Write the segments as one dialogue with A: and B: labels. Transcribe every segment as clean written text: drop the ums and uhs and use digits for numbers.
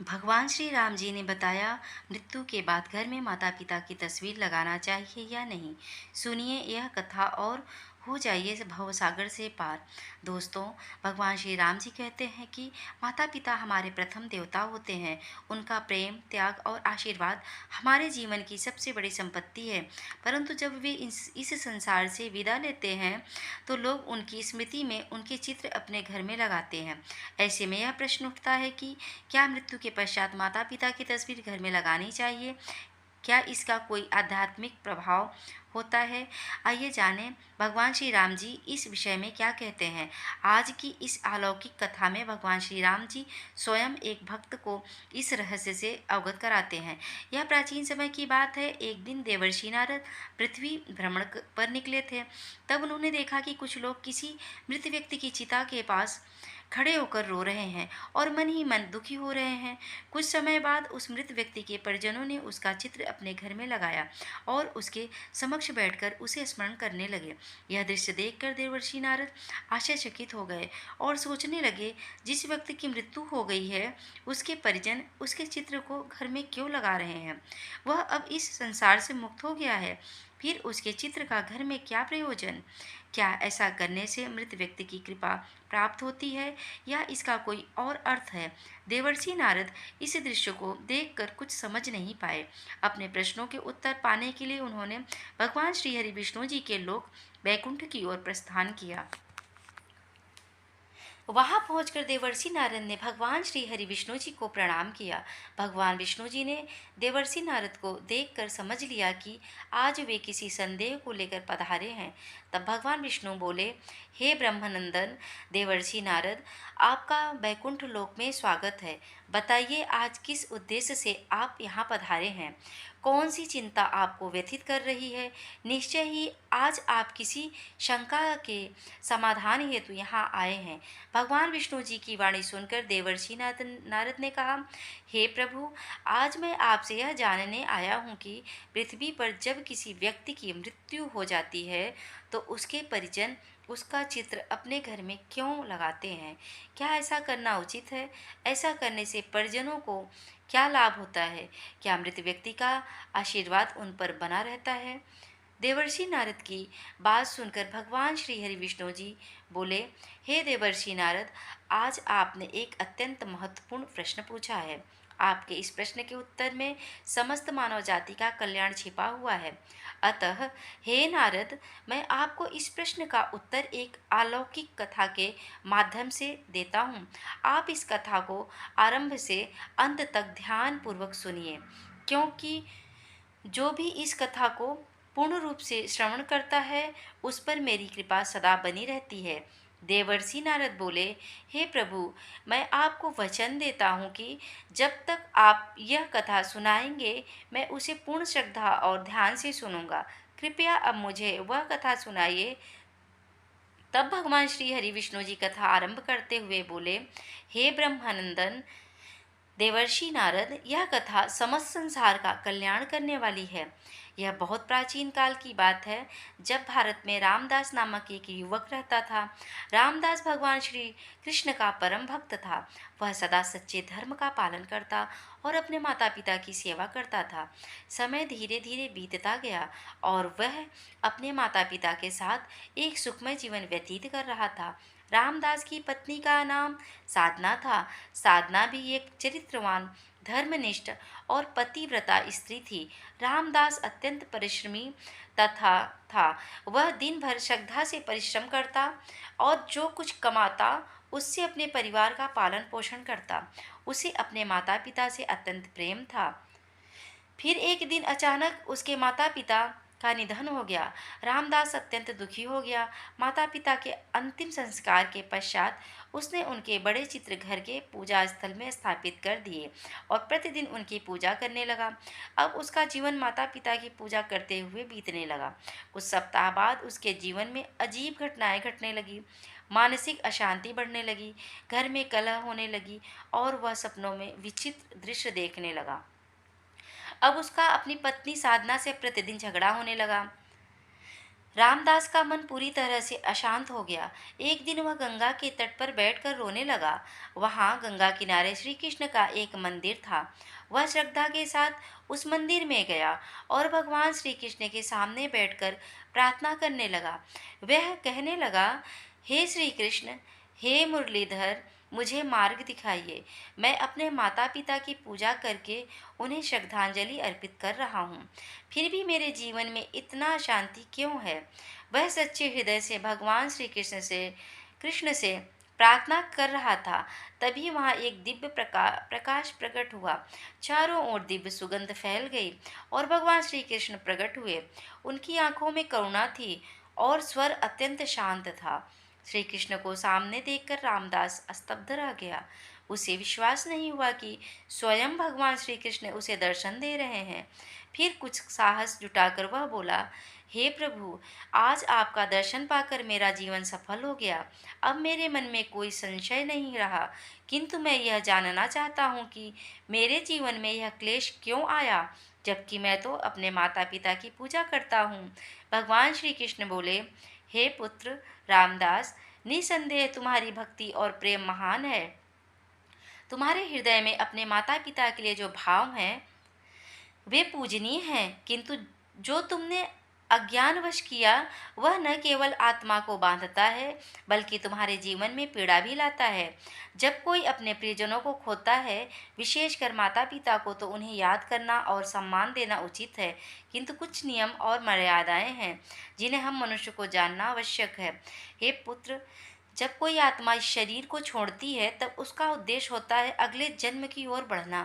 A: भगवान श्री राम जी ने बताया, मृत्यु के बाद घर में माता पिता की तस्वीर लगाना चाहिए या नहीं। सुनिए यह कथा और हो जाइए भवसागर से पार। दोस्तों, भगवान श्री राम जी कहते हैं कि माता पिता हमारे प्रथम देवता होते हैं। उनका प्रेम, त्याग और आशीर्वाद हमारे जीवन की सबसे बड़ी संपत्ति है। परंतु जब वे इस संसार से विदा लेते हैं तो लोग उनकी स्मृति में उनके चित्र अपने घर में लगाते हैं। ऐसे में यह प्रश्न उठता है कि क्या मृत्यु के पश्चात माता पिता की तस्वीर घर में लगानी चाहिए? क्या इसका कोई आध्यात्मिक प्रभाव होता है? आइए जानें भगवान श्री राम जी इस विषय में क्या कहते हैं। आज की इस अलौकिक कथा में भगवान श्री राम जी स्वयं एक भक्त को इस रहस्य से अवगत कराते हैं। यह प्राचीन समय की बात है। एक दिन देवर्षि नारद पृथ्वी भ्रमण पर निकले थे। तब उन्होंने देखा कि कुछ लोग किसी मृत व्यक्ति की चिता के पास खड़े होकर रो रहे हैं और मन ही मन दुखी हो रहे हैं। कुछ समय बाद उस मृत व्यक्ति के परिजनों ने उसका चित्र अपने घर में लगाया और उसके समक्ष बैठकर उसे स्मरण करने लगे। यह दृश्य देखकर देवर्षि नारद आश्चर्यचकित हो गए और सोचने लगे, जिस व्यक्ति की मृत्यु हो गई है उसके परिजन उसके चित्र को घर में क्यों लगा रहे हैं? वह अब इस संसार से मुक्त हो गया है, फिर उसके चित्र का घर में क्या प्रयोजन? क्या ऐसा करने से मृत व्यक्ति की कृपा प्राप्त होती है या इसका कोई और अर्थ है? देवर्षि नारद इस दृश्य को देखकर कुछ समझ नहीं पाए। अपने प्रश्नों के उत्तर पाने के लिए उन्होंने भगवान श्री हरि विष्णु जी के लोक वैकुंठ की ओर प्रस्थान किया। वहां पहुंचकर देवर्षि नारद ने भगवान श्री हरि विष्णु जी को प्रणाम किया। भगवान विष्णु जी ने देवर्षि नारद को देखकर समझ लिया कि आज वे किसी संदेह को लेकर पधारे हैं। तब भगवान विष्णु बोले, हे ब्रह्मनंदन देवर्षि नारद, आपका वैकुंठ लोक में स्वागत है। बताइए, आज किस उद्देश्य से आप यहाँ पधारे हैं? कौन सी चिंता आपको व्यथित कर रही है? निश्चय ही आज आप किसी शंका के समाधान हेतु यहाँ आए हैं। भगवान विष्णु जी की वाणी सुनकर देवर्षि नारद ने कहा, हे प्रभु, आज मैं आपसे यह जानने आया हूँ कि पृथ्वी पर जब किसी व्यक्ति की मृत्यु हो जाती है तो उसके परिजन उसका चित्र अपने घर में क्यों लगाते हैं? क्या ऐसा करना उचित है? ऐसा करने से परिजनों को क्या लाभ होता है? क्या मृत व्यक्ति का आशीर्वाद उन पर बना रहता है? देवर्षि नारद की बात सुनकर भगवान श्री हरि विष्णु जी बोले, हे देवर्षि नारद, आज आपने एक अत्यंत महत्वपूर्ण प्रश्न पूछा है। आपके इस प्रश्न के उत्तर में समस्त मानव जाति का कल्याण छिपा हुआ है। अतः हे नारद, मैं आपको इस प्रश्न का उत्तर एक अलौकिक कथा के माध्यम से देता हूँ। आप इस कथा को आरंभ से अंत तक ध्यान पूर्वक सुनिए, क्योंकि जो भी इस कथा को पूर्ण रूप से श्रवण करता है उस पर मेरी कृपा सदा बनी रहती है। देवर्षि नारद बोले, हे प्रभु, मैं आपको वचन देता हूँ कि जब तक आप यह कथा सुनाएंगे मैं उसे पूर्ण श्रद्धा और ध्यान से सुनूंगा। कृपया अब मुझे वह कथा सुनाइए। तब भगवान श्री हरि विष्णु जी कथा आरंभ करते हुए बोले, हे ब्रह्मानंदन देवर्षि नारद, यह कथा समस्त संसार का कल्याण करने वाली है। यह बहुत प्राचीन काल की बात है, जब भारत में रामदास नामक एक युवक रहता था। रामदास भगवान श्री कृष्ण का परम भक्त था। वह सदा सच्चे धर्म का पालन करता और अपने माता पिता की सेवा करता था। समय धीरे धीरे बीतता गया और वह अपने माता पिता के साथ एक सुखमय जीवन व्यतीत कर रहा था। रामदास की पत्नी का नाम साधना था। साधना भी एक चरित्रवान, धर्मनिष्ठ और पतिव्रता स्त्री थी। रामदास अत्यंत परिश्रमी तथा था। वह दिन भर श्रद्धा से परिश्रम करता और जो कुछ कमाता उससे अपने परिवार का पालन पोषण करता। उसे अपने माता पिता से अत्यंत प्रेम था। फिर एक दिन अचानक उसके माता पिता का निधन हो गया। रामदास अत्यंत दुखी हो गया। माता पिता के अंतिम संस्कार के पश्चात उसने उनके बड़े चित्र घर के पूजा स्थल में स्थापित कर दिए और प्रतिदिन उनकी पूजा करने लगा। अब उसका जीवन माता पिता की पूजा करते हुए बीतने लगा। कुछ सप्ताह बाद उसके जीवन में अजीब घटनाएं घटने लगी। मानसिक अशांति बढ़ने लगी, घर में कलह होने लगी और वह सपनों में विचित्र दृश्य देखने लगा। अब उसका अपनी पत्नी साधना से प्रतिदिन झगड़ा होने लगा। रामदास का मन पूरी तरह से अशांत हो गया। एक दिन वह गंगा के तट पर बैठकर रोने लगा। वहां गंगा किनारे श्री कृष्ण का एक मंदिर था। वह श्रद्धा के साथ उस मंदिर में गया और भगवान श्री कृष्ण के सामने बैठकर प्रार्थना करने लगा। वह कहने लगा, हे श्री कृष्ण, हे मुरलीधर, मुझे मार्ग दिखाइए। मैं अपने माता पिता की पूजा करके उन्हें श्रद्धांजलि अर्पित कर रहा हूँ, फिर भी मेरे जीवन में इतना अशांति क्यों है। वह सच्चे हृदय से भगवान श्री कृष्ण से प्रार्थना कर रहा था। तभी वहां एक दिव्य प्रकाश प्रकट हुआ। चारों ओर दिव्य सुगंध फैल गई और भगवान श्री कृष्ण प्रकट हुए। उनकी आंखों में करुणा थी और स्वर अत्यंत शांत था। श्री कृष्ण को सामने देखकर रामदास स्तब्ध रह गया। उसे विश्वास नहीं हुआ कि स्वयं भगवान श्री कृष्ण उसे दर्शन दे रहे हैं। फिर कुछ साहस जुटाकर वह बोला, हे प्रभु, आज आपका दर्शन पाकर मेरा जीवन सफल हो गया। अब मेरे मन में कोई संशय नहीं रहा, किंतु मैं यह जानना चाहता हूँ कि मेरे जीवन में यह क्लेश क्यों आया, जबकि मैं तो अपने माता पिता की पूजा करता हूँ। भगवान श्री कृष्ण बोले, हे पुत्र रामदास, निसंदेह तुम्हारी भक्ति और प्रेम महान है। तुम्हारे हृदय में अपने माता पिता के लिए जो भाव है वे पूजनीय हैं, किंतु जो तुमने अज्ञानवश किया वह न केवल आत्मा को बांधता है बल्कि तुम्हारे जीवन में पीड़ा भी लाता है। जब कोई अपने प्रियजनों को खोता है, विशेषकर माता पिता को, तो उन्हें याद करना और सम्मान देना उचित है, किंतु कुछ नियम और मर्यादाएं हैं जिन्हें हम मनुष्य को जानना आवश्यक है। हे पुत्र, जब कोई आत्मा इस शरीर को छोड़ती है तब उसका उद्देश्य होता है अगले जन्म की ओर बढ़ना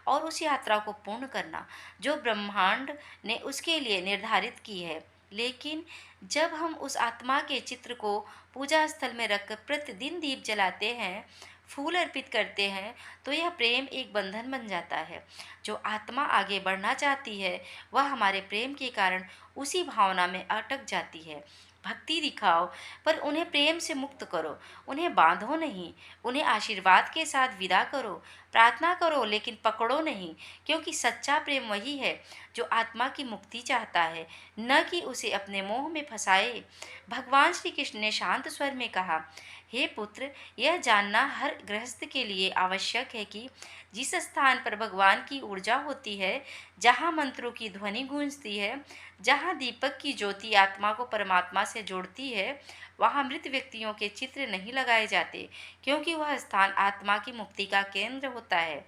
A: और उस यात्रा को पूर्ण करना जो ब्रह्मांड ने उसके लिए निर्धारित की है। लेकिन जब हम उस आत्मा के चित्र को पूजा स्थल में रखकर प्रतिदिन दीप जलाते हैं, फूल अर्पित करते हैं, तो यह प्रेम एक बंधन बन जाता है। जो आत्मा आगे बढ़ना चाहती है वह हमारे प्रेम के कारण उसी भावना में अटक जाती है। भक्ति दिखाओ, पर उन्हें प्रेम से मुक्त करो। उन्हें बांधो नहीं, उन्हें आशीर्वाद के साथ विदा करो। प्रार्थना करो लेकिन पकड़ो नहीं, क्योंकि सच्चा प्रेम वही है जो आत्मा की मुक्ति चाहता है, न कि उसे अपने मोह में फंसाए। भगवान श्री कृष्ण ने शांत स्वर में कहा, हे पुत्र, यह जानना हर गृहस्थ के लिए आवश्यक है कि जिस स्थान पर भगवान की ऊर्जा होती है, जहाँ मंत्रों की ध्वनि गूंजती है, जहाँ दीपक की ज्योति आत्मा को परमात्मा से जोड़ती है, वहाँ मृत व्यक्तियों के चित्र नहीं लगाए जाते, क्योंकि वह स्थान आत्मा की मुक्ति का केंद्र होता है,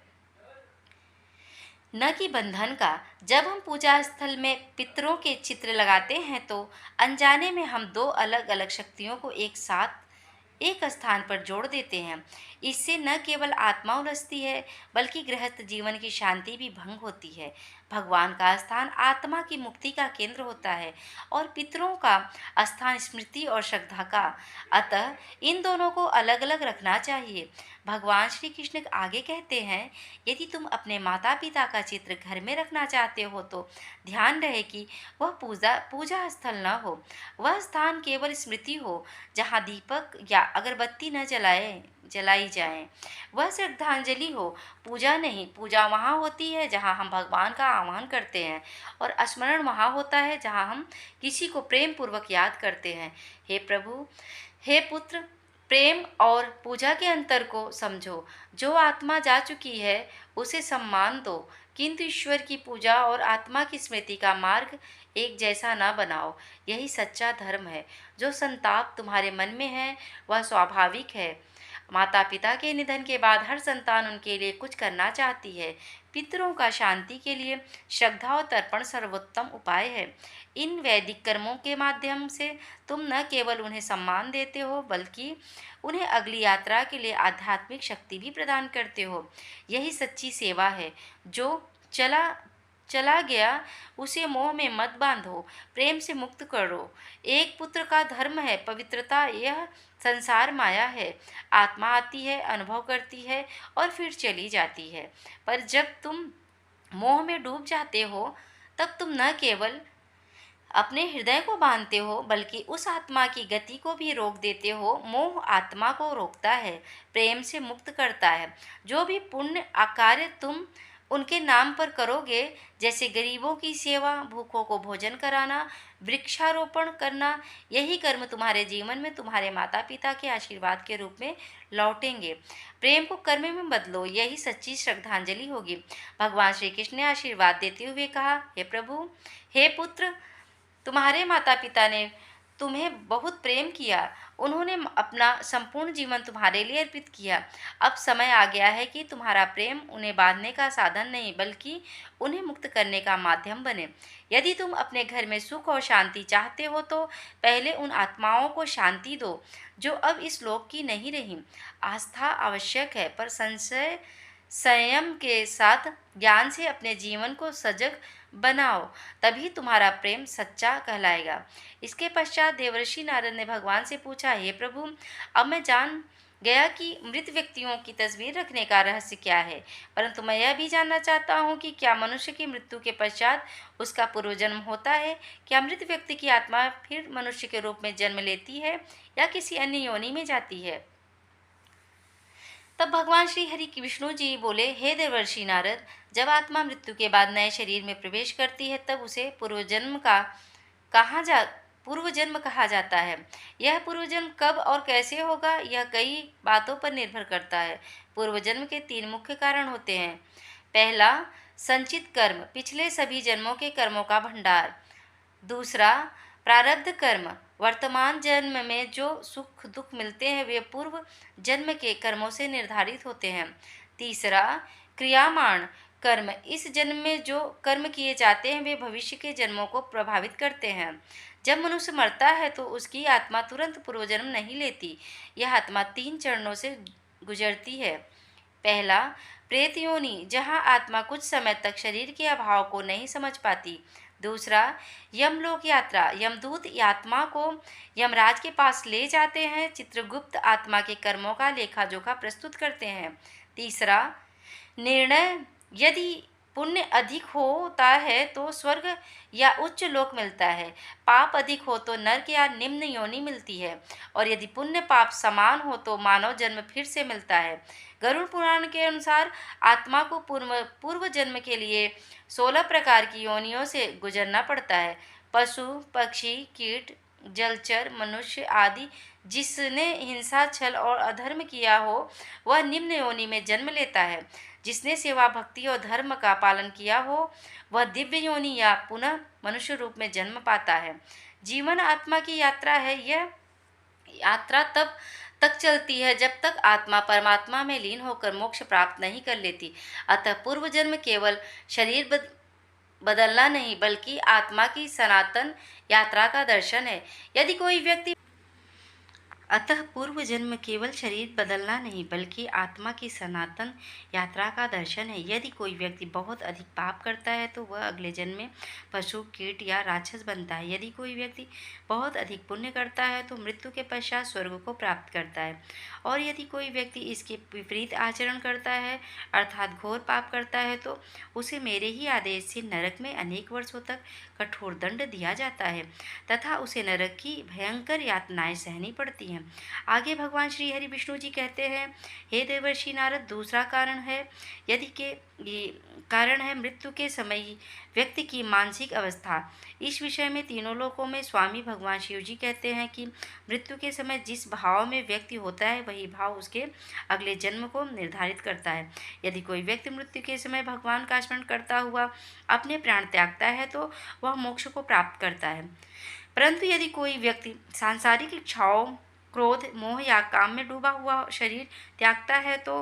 A: न कि बंधन का। जब हम पूजा स्थल में पितरों के चित्र लगाते हैं तो अनजाने में हम दो अलग अलग शक्तियों को एक साथ एक स्थान पर जोड़ देते हैं। इससे न केवल आत्मा उलझती है बल्कि गृहस्थ जीवन की शांति भी भंग होती है। भगवान का स्थान आत्मा की मुक्ति का केंद्र होता है और पितरों का स्थान स्मृति और श्रद्धा का। अतः इन दोनों को अलग अलग रखना चाहिए। भगवान श्री कृष्ण आगे कहते हैं, यदि तुम अपने माता पिता का चित्र घर में रखना चाहते हो तो ध्यान रहे कि वह पूजा पूजा स्थल न हो। वह स्थान केवल स्मृति हो, जहाँ दीपक या अगरबत्ती न जलाई जाए। वह श्रद्धांजलि हो, पूजा नहीं। पूजा वहाँ होती है जहाँ हम भगवान का आह्वान करते हैं, और स्मरण वहाँ होता है जहाँ हम किसी को प्रेम पूर्वक याद करते हैं। हे प्रभु, हे पुत्र, प्रेम और पूजा के अंतर को समझो। जो आत्मा जा चुकी है उसे सम्मान दो, किंतु ईश्वर की पूजा और आत्मा की स्मृति का मार्ग एक जैसा न बनाओ। यही सच्चा धर्म है। जो संताप तुम्हारे मन में है वह स्वाभाविक है। माता पिता के निधन के बाद हर संतान उनके लिए कुछ करना चाहती है। पितरों का शांति के लिए श्रद्धा और तर्पण सर्वोत्तम उपाय है। इन वैदिक कर्मों के माध्यम से तुम न केवल उन्हें सम्मान देते हो बल्कि उन्हें अगली यात्रा के लिए आध्यात्मिक शक्ति भी प्रदान करते हो। यही सच्ची सेवा है। जो चला चला गया उसे मोह में मत बांधो, प्रेम से मुक्त करो। एक पुत्र का धर्म है पवित्रता। यह संसार माया है। आत्मा आती है, अनुभव करती है और फिर चली जाती है, पर जब तुम मोह में डूब जाते हो तब तुम न केवल अपने हृदय को बांधते हो बल्कि उस आत्मा की गति को भी रोक देते हो। मोह आत्मा को रोकता है, प्रेम से मुक्त करता है। जो भी पुण्य कार्य तुम उनके नाम पर करोगे, जैसे गरीबों की सेवा, भूखों को भोजन कराना, वृक्षारोपण करना, यही कर्म तुम्हारे जीवन में तुम्हारे माता पिता के आशीर्वाद के रूप में लौटेंगे। प्रेम को कर्म में बदलो, यही सच्ची श्रद्धांजलि होगी। भगवान श्री कृष्ण ने आशीर्वाद देते हुए कहा, हे प्रभु, हे पुत्र, तुम्हारे माता पिता ने तुम्हें बहुत प्रेम किया। उन्होंने अपना संपूर्ण जीवन तुम्हारे लिए अर्पित किया। अब समय आ गया है कि तुम्हारा प्रेम उन्हें बांधने का साधन नहीं, बल्कि उन्हें मुक्त करने का माध्यम बने। यदि तुम अपने घर में सुख और शांति चाहते हो तो पहले उन आत्माओं को शांति दो जो अब इस लोक की नहीं रही। आस्था आवश्यक है, पर संशय संयम के साथ ज्ञान से अपने जीवन को सजग बनाओ, तभी तुम्हारा प्रेम सच्चा कहलाएगा। इसके पश्चात देवर्षि नारद ने भगवान से पूछा, हे प्रभु, अब मैं जान गया कि मृत व्यक्तियों की तस्वीर रखने का रहस्य क्या है, परंतु मैं यह भी जानना चाहता हूँ कि क्या मनुष्य की मृत्यु के पश्चात उसका पूर्वजन्म होता है? क्या मृत व्यक्ति की आत्मा फिर मनुष्य के रूप में जन्म लेती है या किसी अन्य योनि में जाती है? तब भगवान श्री हरि की विष्णु जी बोले, हे देवर्षि नारद, जब आत्मा मृत्यु के बाद नए शरीर में प्रवेश करती है तब उसे पूर्वजन्म कहा जाता है। यह पूर्वजन्म कब और कैसे होगा, यह कई बातों पर निर्भर करता है। पूर्वजन्म के 3 मुख्य कारण होते हैं। पहला, संचित कर्म, पिछले सभी जन्मों के कर्मों का भंडार। दूसरा, प्रारब्ध कर्म, वर्तमान जन्म में जो सुख दुख मिलते हैं वे पूर्व जन्म के कर्मों से निर्धारित होते हैं। तीसरा, क्रियामाण कर्म, इस जन्म में जो कर्म किए जाते हैं वे भविष्य के जन्मों को प्रभावित करते हैं। जब मनुष्य मरता है तो उसकी आत्मा तुरंत पूर्वजन्म नहीं लेती। यह आत्मा 3 चरणों से गुजरती है। पहला, प्रेत योनि, जहाँ आत्मा कुछ समय तक शरीर के अभाव को नहीं समझ पाती। दूसरा, यमलोक यात्रा, यमदूत आत्मा को यमराज के पास ले जाते हैं। चित्रगुप्त आत्मा के कर्मों का लेखा जोखा प्रस्तुत करते हैं। तीसरा, निर्णय, यदि पुण्य अधिक होता है तो स्वर्ग या उच्च लोक मिलता है, पाप अधिक हो तो नर्क या निम्न योनि मिलती है, और यदि पुण्य पाप समान हो तो मानव जन्म फिर से मिलता है। गरुड़ पुराण के अनुसार आत्मा को पूर्व जन्म के लिए 16 प्रकार की योनियों से गुजरना पड़ता है। पशु, पक्षी, कीट, जलचर, मनुष्य आदि जिसने हिंसा, छल और अधर्म किया हो वह निम्न योनि में जन्म लेता है। जिसने सेवा, भक्ति और धर्म का पालन किया हो वह दिव्य योनि या पुनः मनुष्य रूप में जन्म पाता है। जीवन आत्मा की यात्रा है। यह यात्रा तब तक चलती है जब तक आत्मा परमात्मा में लीन होकर मोक्ष प्राप्त नहीं कर लेती। अतः पूर्व जन्म केवल शरीर बदलना नहीं, बल्कि आत्मा की सनातन यात्रा का दर्शन है। यदि कोई व्यक्ति अतः पूर्व जन्म केवल शरीर बदलना नहीं, बल्कि आत्मा की सनातन यात्रा का दर्शन है। यदि कोई व्यक्ति बहुत अधिक पाप करता है तो वह अगले जन्म में पशु, कीट या राक्षस बनता है। यदि कोई व्यक्ति बहुत अधिक पुण्य करता है तो मृत्यु के पश्चात स्वर्ग को प्राप्त करता है, और यदि कोई व्यक्ति इसके विपरीत आचरण करता है, अर्थात घोर पाप करता है, तो उसे मेरे ही आदेश से नरक में अनेक वर्षों तक कठोर दंड दिया जाता है तथा उसे नरक की भयंकर यातनाएं सहनी पड़ती हैं। आगे भगवान श्री हरि विष्णु जी कहते हैं, हे देवर्षि नारद, दूसरा कारण है ये कारण है मृत्यु के समय व्यक्ति की मानसिक अवस्था। इस विषय में तीनों लोकों में स्वामी भगवान शिव जी कहते हैं कि मृत्यु के समय जिस भाव में व्यक्ति होता है वही भाव उसके अगले जन्म को निर्धारित करता है। यदि कोई व्यक्ति मृत्यु के समय भगवान का स्मरण करता हुआ अपने प्राण त्यागता है तो वह मोक्ष को प्राप्त करता है, परंतु यदि कोई व्यक्ति सांसारिक इच्छाओं, क्रोध, मोह या काम में डूबा हुआ शरीर त्यागता है तो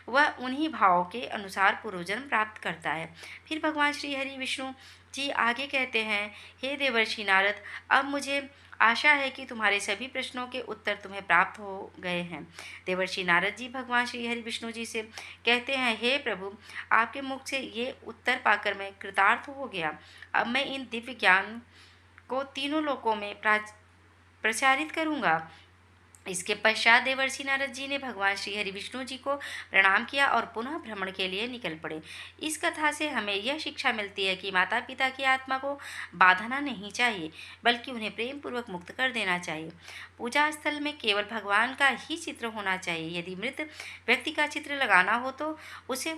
A: वह उन्हीं भावों के अनुसार पूर्वजन्म प्राप्त करता है। फिर भगवान श्री हरि विष्णु जी आगे कहते हैं, हे देवर्षि नारद, अब मुझे आशा है कि तुम्हारे सभी प्रश्नों के उत्तर तुम्हें प्राप्त हो गए हैं। देवर्षि नारद जी भगवान श्री हरि विष्णु जी से कहते हैं, हे प्रभु, आपके मुख से ये उत्तर पाकर मैं कृतार्थ हो गया। अब मैं इन दिव्य ज्ञान को तीनों लोकों में प्रचारित करूँगा। इसके पश्चात देवर्षि नारद जी ने भगवान श्री हरि विष्णु जी को प्रणाम किया और पुनः भ्रमण के लिए निकल पड़े। इस कथा से हमें यह शिक्षा मिलती है कि माता पिता की आत्मा को बांधना नहीं चाहिए, बल्कि उन्हें प्रेम पूर्वक मुक्त कर देना चाहिए। पूजा स्थल में केवल भगवान का ही चित्र होना चाहिए। यदि मृत व्यक्ति का चित्र लगाना हो तो उसे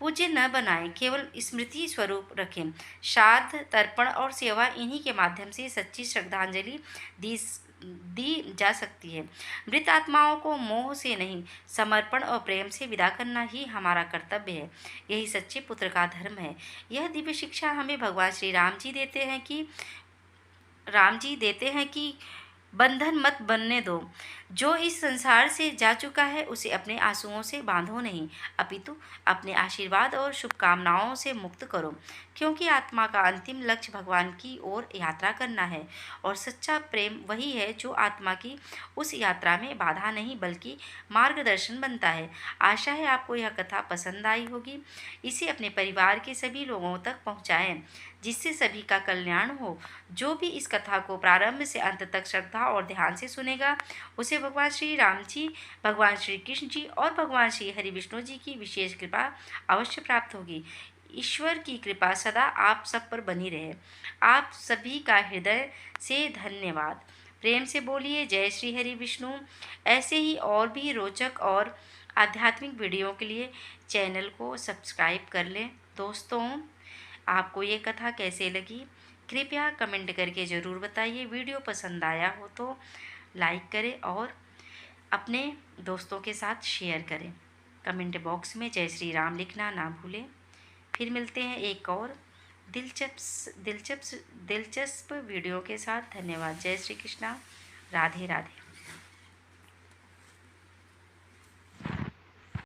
A: पूज्य न बनाएं, केवल स्मृति स्वरूप रखें। श्राद्ध, तर्पण और सेवा इन्हीं के माध्यम से सच्ची श्रद्धांजलि दी दी जा सकती है। मृत आत्माओं को मोह से नहीं, समर्पण और प्रेम से विदा करना ही हमारा कर्तव्य है। यही सच्चे पुत्र का धर्म है। यह दिव्य शिक्षा हमें भगवान श्री राम जी देते हैं कि बंधन मत बनने दो। जो इस संसार से जा चुका है उसे अपने आंसुओं से बांधो नहीं, अपितु अपने आशीर्वाद और शुभकामनाओं से मुक्त करो, क्योंकि आत्मा का अंतिम लक्ष्य भगवान की ओर यात्रा करना है और सच्चा प्रेम वही है जो आत्मा की उस यात्रा में बाधा नहीं बल्कि मार्गदर्शन बनता है। आशा है आपको यह कथा पसंद आई होगी। इसे अपने परिवार के सभी लोगों तक पहुंचाएं, जिससे सभी का कल्याण हो। जो भी इस कथा को प्रारंभ से अंत तक श्रद्धा और ध्यान से सुनेगा, उसे भगवान श्री राम जी, भगवान श्री कृष्ण जी और भगवान श्री हरि विष्णु जी की विशेष कृपा अवश्य प्राप्त होगी। ईश्वर की कृपा सदा आप सब पर बनी रहे। आप सभी का हृदय से धन्यवाद। प्रेम से बोलिए जय श्री हरि विष्णु। ऐसे ही और भी रोचक और आध्यात्मिक वीडियो के लिए चैनल को सब्सक्राइब कर लें। दोस्तों, आपको ये कथा कैसे लगी कृपया कमेंट करके ज़रूर बताइए। वीडियो पसंद आया हो तो लाइक करें और अपने दोस्तों के साथ शेयर करें। कमेंट बॉक्स में जय श्री राम लिखना ना भूलें। फिर मिलते हैं एक और दिलचस्प वीडियो के साथ। धन्यवाद। जय श्री कृष्णा। राधे राधे।